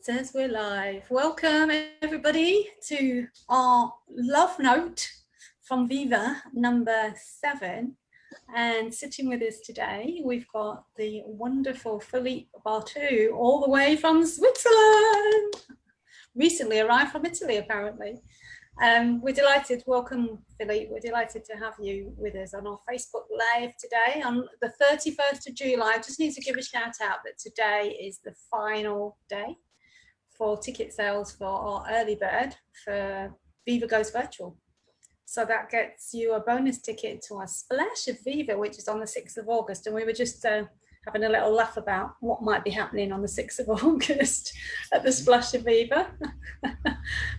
Says we're live. Welcome everybody to our love note from Viva number 7. And sitting with us today, we've got the wonderful Philippe Bartu, all the way from Switzerland. Recently arrived from Italy, apparently. We're delighted, welcome Philippe, we're delighted to have you with us on our Facebook Live today on the 31st of July. I just need to give a shout out that today is the final day for ticket sales for our early bird for Viva Goes Virtual. So that gets you a bonus ticket to our Splash of Viva, which is on the 6th of August. And we were just having a little laugh about what might be happening on the 6th of August at the Splash of Viva.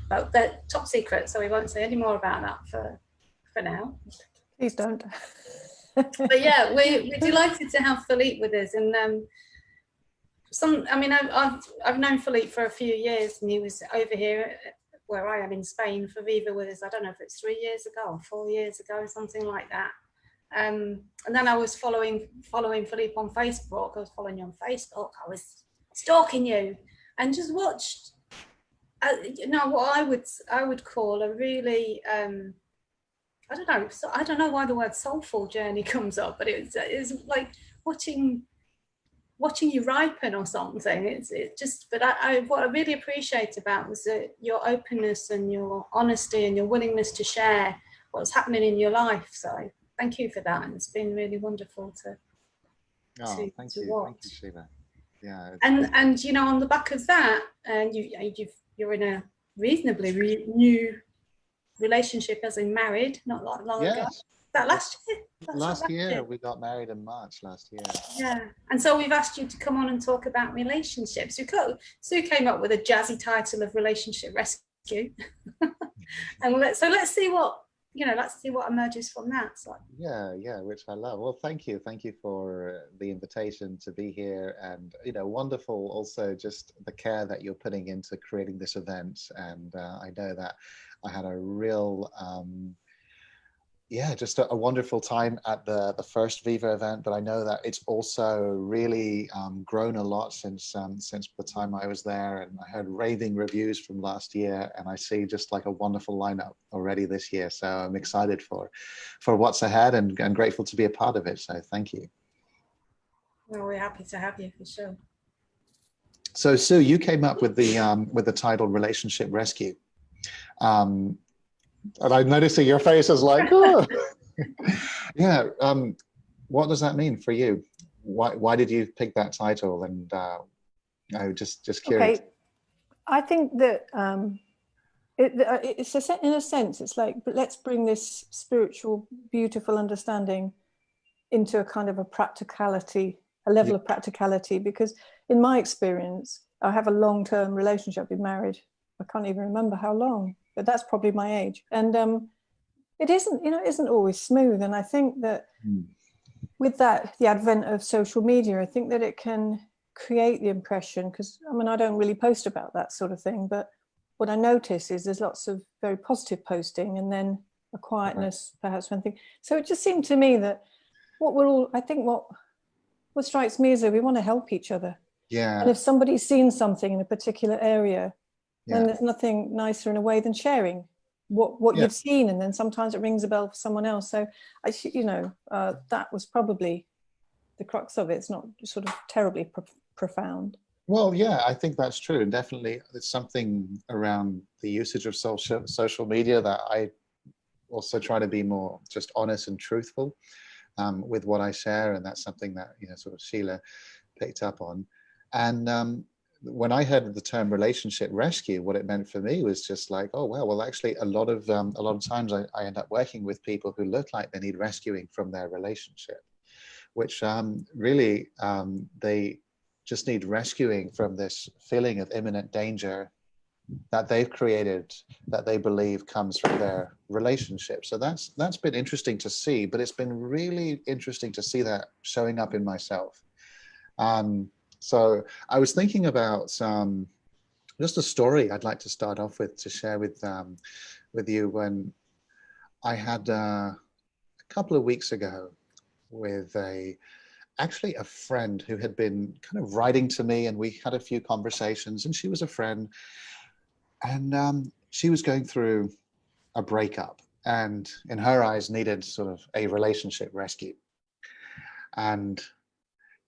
But they're top secret, so we won't say any more about that for now. Please don't. But yeah, we're delighted to have Philippe with us. And I've known Philippe for a few years, and he was over here where I am in Spain for Viva with us. I don't know if it's 3 years ago or 4 years ago, something like that. And then I was following Philippe on Facebook. I was following you on Facebook. I was stalking you and just watched, what I would call a really, I don't know why the word soulful journey comes up, but it's like watching you ripen or something. It's just, but what I really appreciate about was your openness and your honesty and your willingness to share what's happening in your life. So thank you for that, and it's been really wonderful to thank you. watch. Thank you, Sheila. Yeah. And you know, on the back of that, and you're in a reasonably new relationship, as in married, not that long ago. That last year? Last year, we got married in March last year. Yeah, and so we've asked you to come on and talk about relationships. Sue came up with a jazzy title of Relationship Rescue. And let's see what emerges from that. So. Yeah, which I love. Well, thank you for the invitation to be here, and wonderful also just the care that you're putting into creating this event. And I know that I had a real just a wonderful time at the first Viva event, but I know that it's also really grown a lot since the time I was there, and I heard raving reviews from last year, and I see just like a wonderful lineup already this year. So I'm excited for what's ahead, and grateful to be a part of it. So thank you. Well, we're happy to have you for sure. So Sue, you came up with the title Relationship Rescue. And I noticed that your face is like, oh. Yeah. What does that mean for you? Why did you pick that title? And just curious. Okay, I think that it's in a sense, it's like, but let's bring this spiritual, beautiful understanding into a kind of a practicality, a level of practicality. Because in my experience, I have a long-term relationship. I've been married. I can't even remember how long. But that's probably my age, and it isn't always smooth. And I think that with that, the advent of social media, I think that it can create the impression, because I don't really post about that sort of thing, but what I notice is there's lots of very positive posting, and then a quietness, perhaps one thing. So it just seemed to me that what strikes me is that we want to help each other. Yeah. And if somebody's seen something in a particular area, and there's nothing nicer in a way than sharing what you've seen, and then sometimes it rings a bell for someone else. So that was probably the crux of it. It's not sort of terribly profound. Well, yeah, I think that's true. And definitely it's something around the usage of social media that I also try to be more just honest and truthful with what I share. And that's something that, sort of Sheila picked up on. And when I heard the term relationship rescue, what it meant for me was just like, oh, well, actually a lot of times I end up working with people who look like they need rescuing from their relationship, which really they just need rescuing from this feeling of imminent danger that they've created, that they believe comes from their relationship. So that's been interesting to see, but it's been really interesting to see that showing up in myself. So I was thinking about just a story I'd like to start off with to share with you. When I had a couple of weeks ago with a actually a friend who had been kind of writing to me, and we had a few conversations, and she was a friend, and she was going through a breakup, and in her eyes needed sort of a relationship rescue. And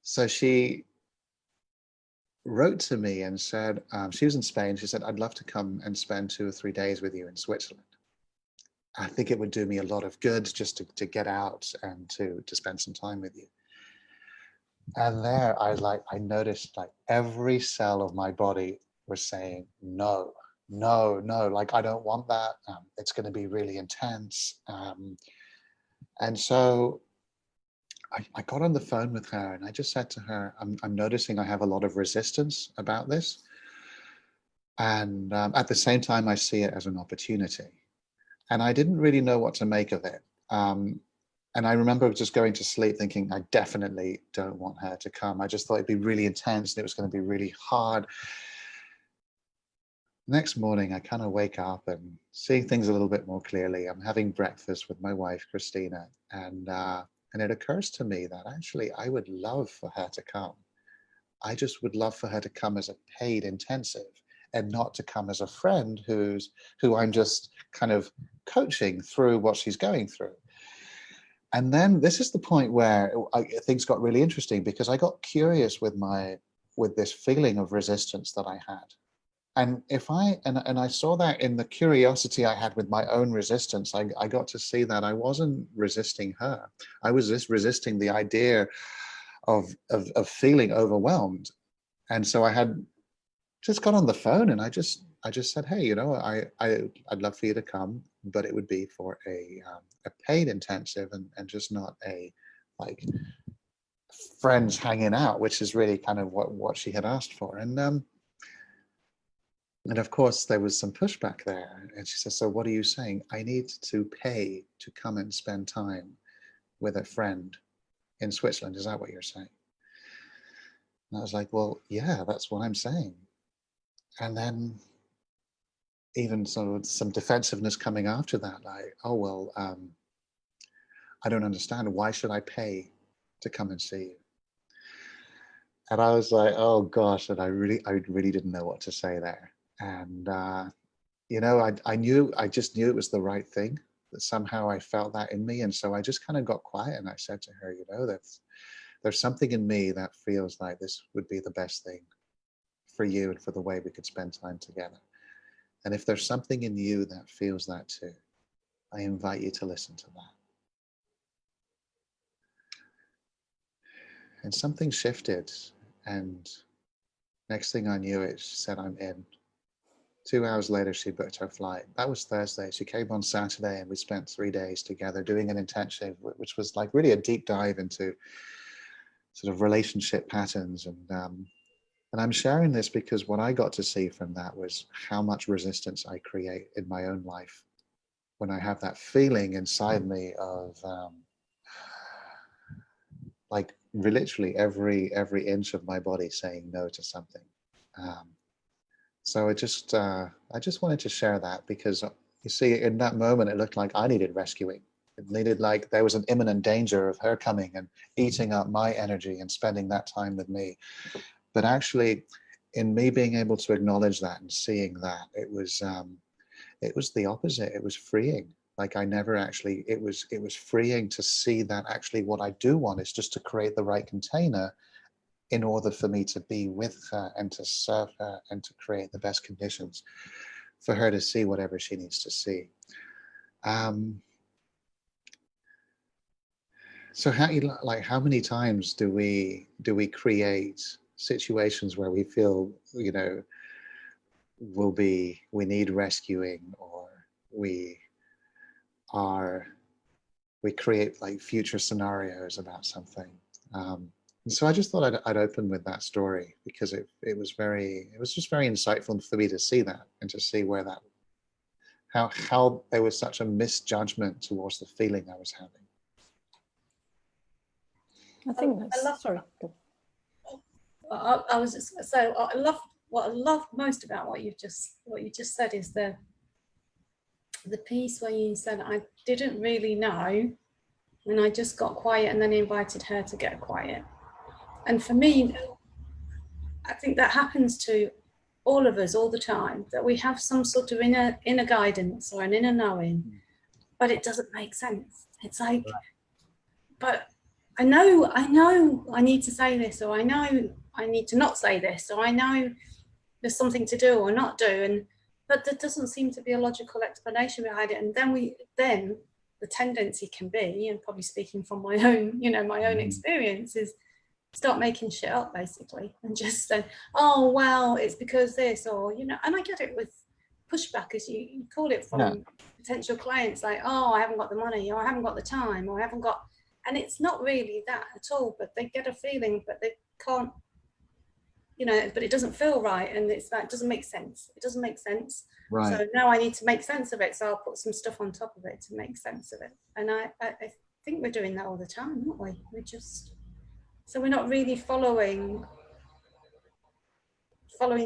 so she wrote to me and said, she was in Spain. She said, I'd love to come and spend 2 or 3 days with you in Switzerland. I think it would do me a lot of good just to get out and to spend some time with you. And there I noticed like every cell of my body was saying, no, no, no, like I don't want that. It's going to be really intense. And so I got on the phone with her and I just said to her, I'm noticing I have a lot of resistance about this. And at the same time, I see it as an opportunity. And I didn't really know what to make of it. And I remember just going to sleep thinking, I definitely don't want her to come. I just thought it'd be really intense and it was going to be really hard. Next morning, I kind of wake up and seeing things a little bit more clearly. I'm having breakfast with my wife, Christina, and it occurs to me that actually I would love for her to come. I just would love for her to come as a paid intensive and not to come as a friend who I'm just kind of coaching through what she's going through. And then this is the point where things got really interesting, because I got curious with this feeling of resistance that I had. And I saw that in the curiosity I had with my own resistance, I got to see that I wasn't resisting her. I was just resisting the idea of feeling overwhelmed. And so I had just got on the phone and I just said, hey, you know, I'd love for you to come, but it would be for a paid intensive and just not a like friends hanging out, which is really kind of what she had asked for. And of course, there was some pushback there. And she says, so what are you saying? I need to pay to come and spend time with a friend in Switzerland. Is that what you're saying? And I was like, well, yeah, that's what I'm saying. And then even sort of some defensiveness coming after that, like, oh, well, I don't understand. Why should I pay to come and see you? And I was like, oh gosh, and I really didn't know what to say there. And you know, I just knew it was the right thing, that somehow I felt that in me. And so I just kind of got quiet and I said to her, you know, there's something in me that feels like this would be the best thing for you and for the way we could spend time together. And if there's something in you that feels that too, I invite you to listen to that. And something shifted. And next thing I knew, it said, I'm in. 2 hours later, she booked her flight. That was Thursday. She came on Saturday and we spent 3 days together doing an intensive, which was like really a deep dive into sort of relationship patterns. And I'm sharing this because what I got to see from that was how much resistance I create in my own life when I have that feeling inside me of like literally every inch of my body saying no to something. So I just wanted to share that, because you see, in that moment, it looked like I needed rescuing. It needed, like there was an imminent danger of her coming and eating up my energy and spending that time with me. But actually, in me being able to acknowledge that and seeing that, it was the opposite. It was freeing. Like I never actually, it was freeing to see that actually what I do want is just to create the right container in order for me to be with her and to serve her and to create the best conditions for her to see whatever she needs to see. So how many times do we create situations where we feel, you know, we need rescuing, or we create like future scenarios about something. So I just thought I'd open with that story, because it was just very insightful for me to see that, and to see where that, how there was such a misjudgment towards the feeling I was having. I think that's, sorry. I was just, so I love, what I love most about what you just said is the piece where you said, I didn't really know, and I just got quiet and then invited her to get quiet. And for me, I think that happens to all of us all the time, that we have some sort of inner guidance or an inner knowing, but it doesn't make sense. It's like, but I know I need to say this, or I know I need to not say this, or I know there's something to do or not do, and but there doesn't seem to be a logical explanation behind it. And then the tendency can be, and probably speaking from my own, my own experience, is start making shit up basically, and just say, oh well, it's because this, or and I get it with pushback, as you call it, from potential clients, like, oh, I haven't got the money, or I haven't got the time, or I haven't got, and it's not really that at all, but they get a feeling, but they can't, but it doesn't feel right, and it's like, it doesn't make sense. It doesn't make sense. Right. So now I need to make sense of it. So I'll put some stuff on top of it to make sense of it. And I think we're doing that all the time, aren't we? So we're not really following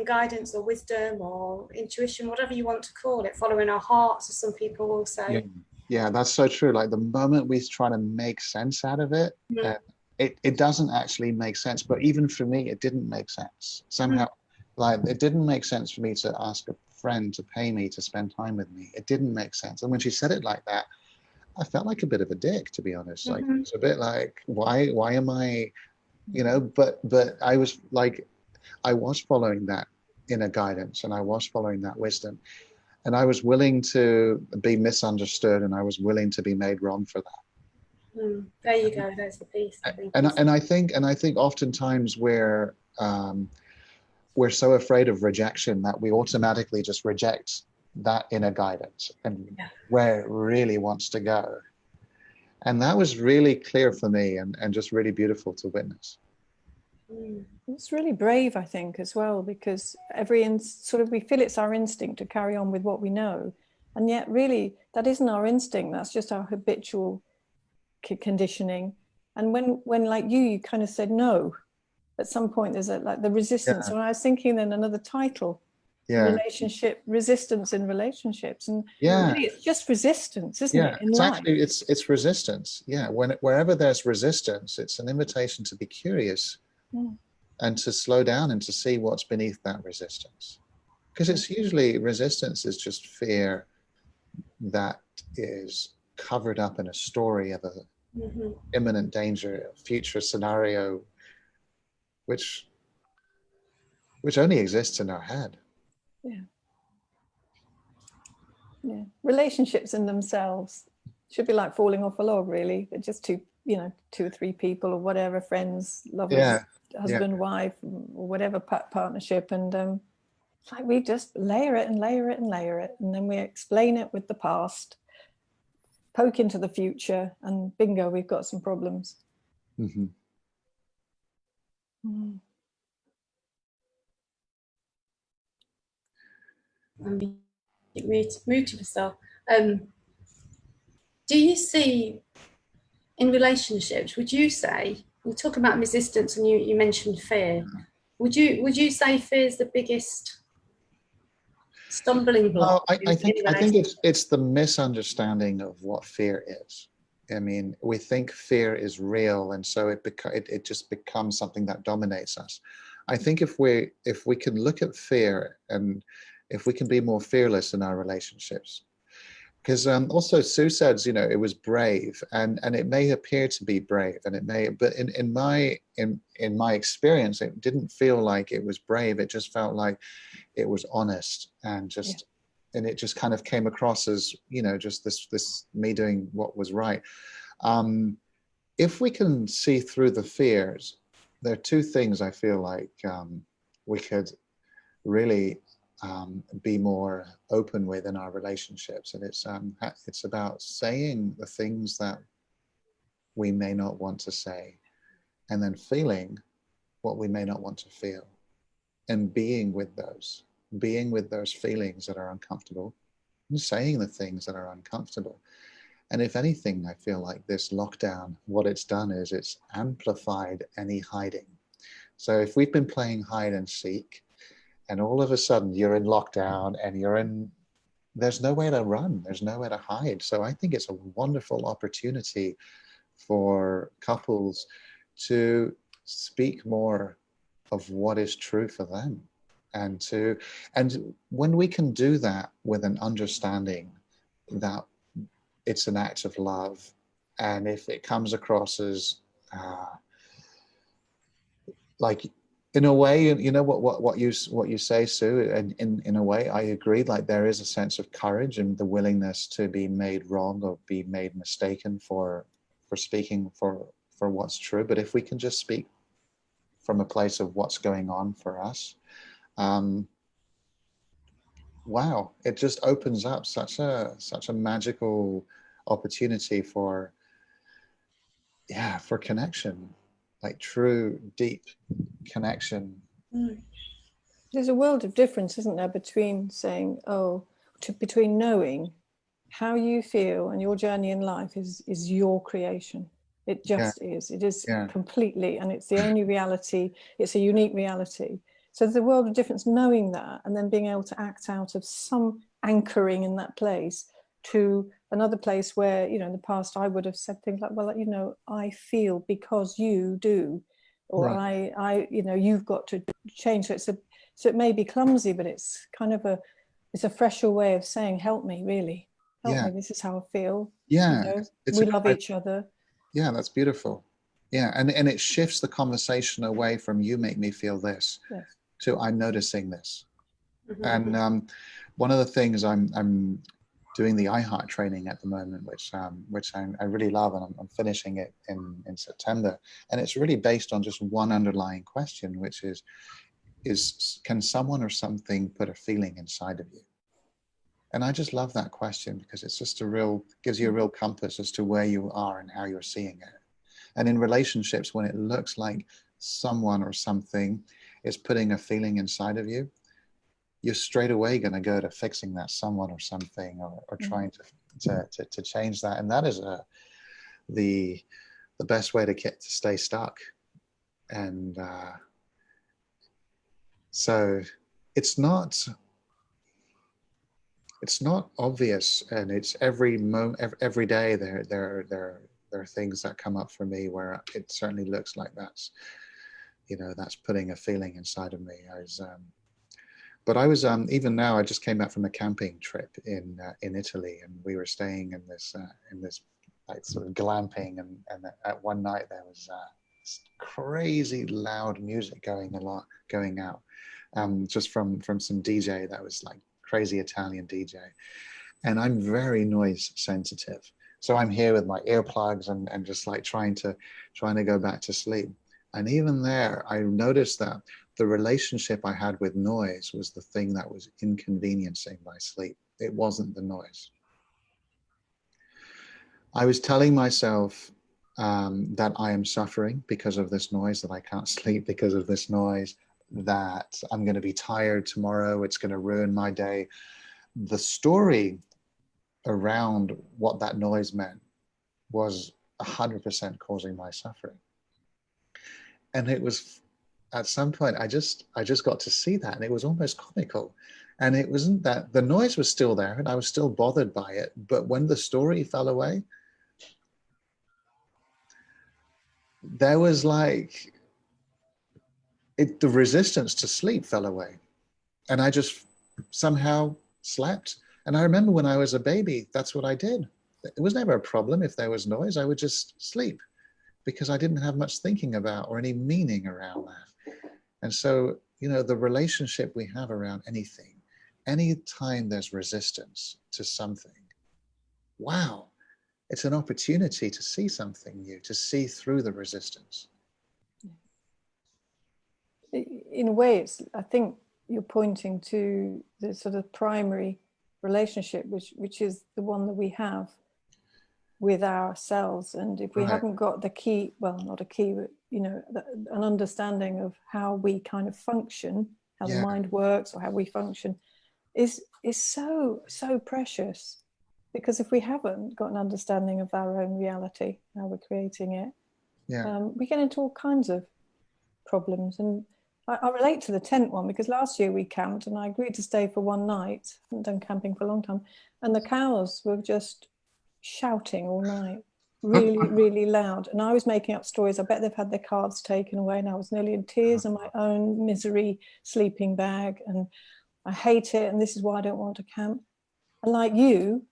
guidance or wisdom or intuition, whatever you want to call it, following our hearts, as some people will say. Yeah, that's so true. Like the moment we try to make sense out of it, it doesn't actually make sense. But even for me, it didn't make sense somehow. Like it didn't make sense for me to ask a friend to pay me to spend time with me. It didn't make sense. And when she said it like that, I felt like a bit of a dick, to be honest. Like it's a bit like, why am I, but I was like, I was following that inner guidance, and I was following that wisdom, and I was willing to be misunderstood, and I was willing to be made wrong for that. There you go. There's the piece. And I think oftentimes we're so afraid of rejection that we automatically just reject that inner guidance and where it really wants to go. And that was really clear for me, and just really beautiful to witness. It's really brave, I think, as well, because we feel it's our instinct to carry on with what we know, and yet really that isn't our instinct. That's just our habitual conditioning. And when like you kind of said no at some point, there's like the resistance. And I was thinking then another title, relationship resistance in relationships, and really it's just resistance, isn't it, in life? Actually it's resistance. Wherever there's resistance, it's an invitation to be curious and to slow down and to see what's beneath that resistance, because it's usually resistance is just fear that is covered up in a story of a imminent danger, a future scenario which only exists in our head. Relationships in themselves should be like falling off a log, really. They're just two or three people or whatever, friends, lovers, husband, wife, or whatever partnership, and it's like we just layer it and layer it and layer it, and then we explain it with the past, poke into the future, and bingo, we've got some problems. Move to yourself. Do you see in relationships, would you say, we talk about resistance and you mentioned fear, would you say fear is the biggest stumbling block? Well, I think it's the misunderstanding of what fear is. I mean, we think fear is real, and so it just becomes something that dominates us. I think if we can look at fear, and if we can be more fearless in our relationships, because also Sue says, it was brave, and it may appear to be brave, and it may, but in my experience, it didn't feel like it was brave. It just felt like it was honest, and just and it just kind of came across as just this me doing what was right. If we can see through the fears, there are two things I feel like we could really be more open with in our relationships, and it's about saying the things that we may not want to say, and then feeling what we may not want to feel, and being with those feelings that are uncomfortable, and saying the things that are uncomfortable. And if anything, I feel like this lockdown, what it's done is it's amplified any hiding. So if we've been playing hide and seek, and all of a sudden you're in lockdown and there's nowhere to run, there's nowhere to hide. So I think it's a wonderful opportunity for couples to speak more of what is true for them. And when we can do that with an understanding that it's an act of love, and if it comes across as like, in a way, you know, what you say, Sue, and in a way I agree, like there is a sense of courage and the willingness to be made wrong or be made mistaken for speaking for what's true. But if we can just speak from a place of what's going on for us, wow, it just opens up such a magical opportunity for connection, like true deep connection. There's a world of difference, isn't there, between saying, between knowing how you feel and your journey in life is your creation. It just is. It is completely, and it's the only reality. It's a unique reality. So there's a world of difference knowing that, and then being able to act out of some anchoring in that place to another place where, you know, in the past I would have said things like, well, you know, I feel because you do, or right. I, you know, you've got to change. So it may be clumsy, but it's kind of it's a fresher way of saying, help me, really. Help me, this is how I feel. Yeah. You know, we love each other. Yeah, that's beautiful. Yeah, and it shifts the conversation away from you make me feel this to I'm noticing this. Mm-hmm. And one of the things I'm doing the iHeart training at the moment, which I really love, and I'm finishing it in September. And it's really based on just one underlying question, which is can someone or something put a feeling inside of you? And I just love that question because it's just gives you a real compass as to where you are and how you're seeing it. And in relationships, when it looks like someone or something is putting a feeling inside of you, you're straight away going to go to fixing that someone or something, or trying to change that. And that is the best way to stay stuck. And so it's not obvious, and it's every every day there are things that come up for me where it certainly looks like that's putting a feeling inside of me. But I was even now I just came back from a camping trip in Italy, and we were staying in this like sort of glamping, and at one night there was crazy loud music going out, just from some DJ that was like crazy Italian DJ, and I'm very noise sensitive, so I'm here with my earplugs and just like trying to go back to sleep. And even there, I noticed that the relationship I had with noise was the thing that was inconveniencing my sleep. It wasn't the noise. I was telling myself that I am suffering because of this noise, that I can't sleep because of this noise, that I'm going to be tired tomorrow, it's going to ruin my day. The story around what that noise meant was 100% causing my suffering. And it was, at some point, I just got to see that, and it was almost comical. And it wasn't that the noise was still there, and I was still bothered by it. But when the story fell away, there was like the resistance to sleep fell away, and I just somehow slept. And I remember when I was a baby, that's what I did. It was never a problem if there was noise. I would just sleep because I didn't have much thinking about or any meaning around that. And so, you know, the relationship we have around anything, anytime there's resistance to something, wow, it's an opportunity to see something new, to see through the resistance. In a way, I think you're pointing to the sort of primary relationship, which is the one that we have with ourselves. And if we haven't got the key, well, not a key, but, you know, an understanding of how we kind of function, how the mind works, or how we function, is so precious. Because if we haven't got an understanding of our own reality, how we're creating it, we get into all kinds of problems. And I relate to the tent one, because last year we camped and I agreed to stay for one night. I haven't done camping for a long time. And the cows were just shouting all night. really, really loud. And I was making up stories. I bet they've had their calves taken away, and I was nearly in tears in my own misery sleeping bag. And I hate it, and this is why I don't want to camp. And like you,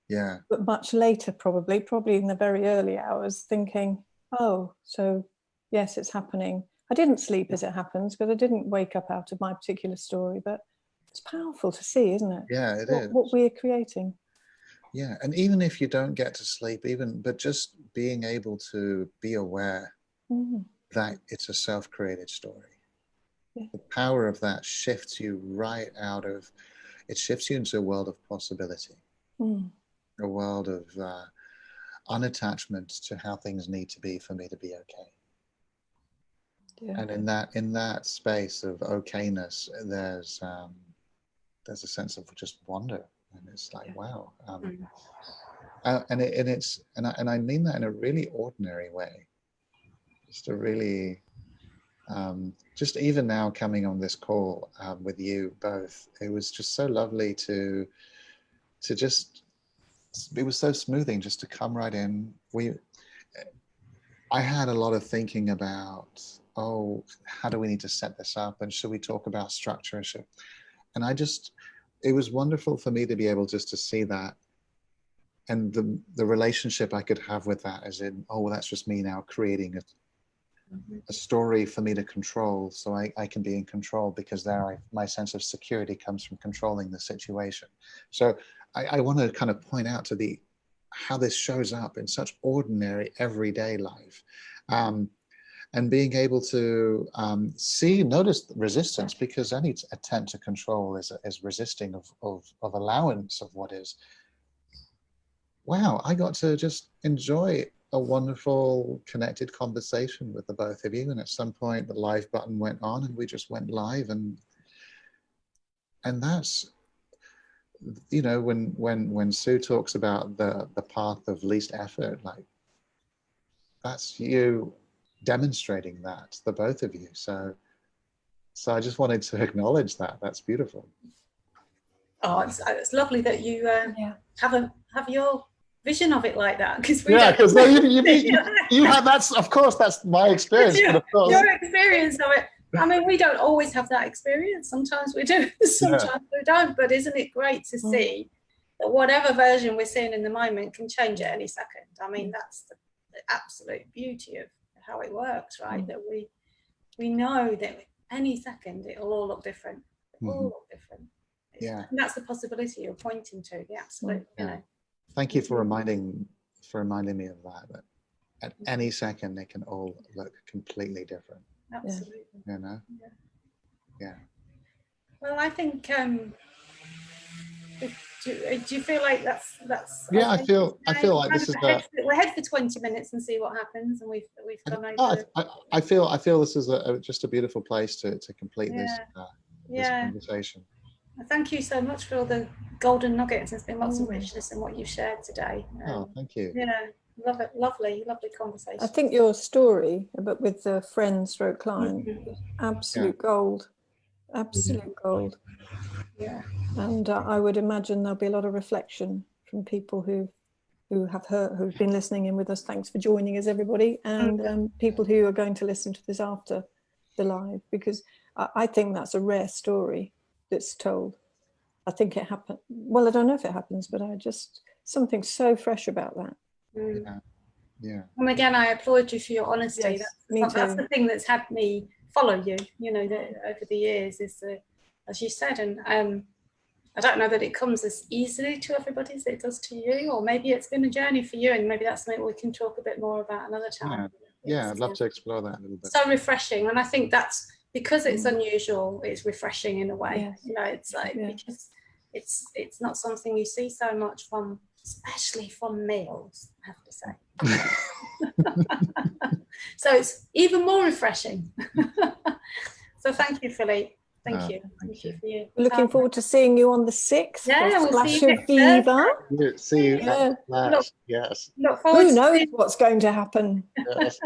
Yeah. but much later, probably in the very early hours, thinking, oh, so yes, it's happening. I didn't sleep as it happens, because I didn't wake up out of my particular story, but it's powerful to see, isn't it? Yeah, it is. What we're creating. Yeah, and even if you don't get to sleep, but just being able to be aware that it's a self-created story. Yeah. The power of that shifts you right out of, it shifts you into a world of possibility, a world of unattachment to how things need to be for me to be okay. Yeah. And in that space of okayness, there's a sense of just wonder. And it's like, wow. And I mean that in a really ordinary way. Just a really, just even now coming on this call with you both, it was just so lovely to just, it was so smoothing just to come right in. I had a lot of thinking about, oh, how do we need to set this up? And should we talk about structure? And it was wonderful for me to be able just to see that, and the relationship I could have with that, as in, oh, well, that's just me now creating a story for me to control, so I can be in control, because there my sense of security comes from controlling the situation. So I want to kind of point out to how this shows up in such ordinary everyday life. And being able to notice resistance, because any attempt to control is resisting of allowance of what is. Wow, I got to just enjoy a wonderful connected conversation with the both of you. And at some point the live button went on and we just went live, and that's, you know, when Sue talks about the path of least effort, like, that's you demonstrating that, the both of you. So I just wanted to acknowledge that. That's beautiful. Oh, it's lovely that you have your vision of it like that, because you have, of course that's my experience, but of course your experience of it. I mean, we don't always have that experience. Sometimes we do, sometimes we don't. But isn't it great to see that whatever version we're seeing in the moment can change at any second? I mean, that's the absolute beauty of how it works, right? That we know that any second it'll all look different. All look different. And that's the possibility you're pointing to. The absolute, you know. Thank you for reminding me of that at any second it can all look completely different. Absolutely. You know? Yeah. Well, I think do you feel like that's yeah, I feel like this is we're head for 20 minutes and see what happens, and we've gone over. I feel this is just a beautiful place to complete this conversation. Thank you so much for all the golden nuggets. There's been lots of richness in what you've shared today. Thank you. Yeah, love it. Lovely conversation. I think your story, but with the friend stroke client, absolute gold. Absolute gold. Yeah. And I would imagine there'll be a lot of reflection from people who've been listening in with us. Thanks for joining us, everybody, and people who are going to listen to this after the live, because I think that's a rare story that's told. I think it happened. Well, I don't know if it happens, but something so fresh about that. Yeah. And again, I applaud you for your honesty. Yes, that's the thing that's had me follow you, you know, over the years, is as you said, and I don't know that it comes as easily to everybody as it does to you, or maybe it's been a journey for you, and maybe that's something we can talk a bit more about another time. Yeah, I'd love to explore that a little bit. So refreshing, and I think that's because it's unusual, it's refreshing in a way. Yes. You know, it's like because it's not something you see so much from, especially from males, I have to say. So it's even more refreshing. So thank you, Philippe. Thank you. Thank you for you. Looking forward to seeing you on the 6th. Yeah, we'll Splash see you of Viva. See you at Splash. Yes. Look forward. Who knows what's going to happen? Yes.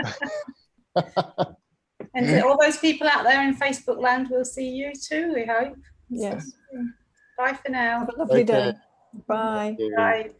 And to all those people out there in Facebook land, we'll see you too, we hope. Yes. Bye for now. Have a lovely day. Bye. Bye.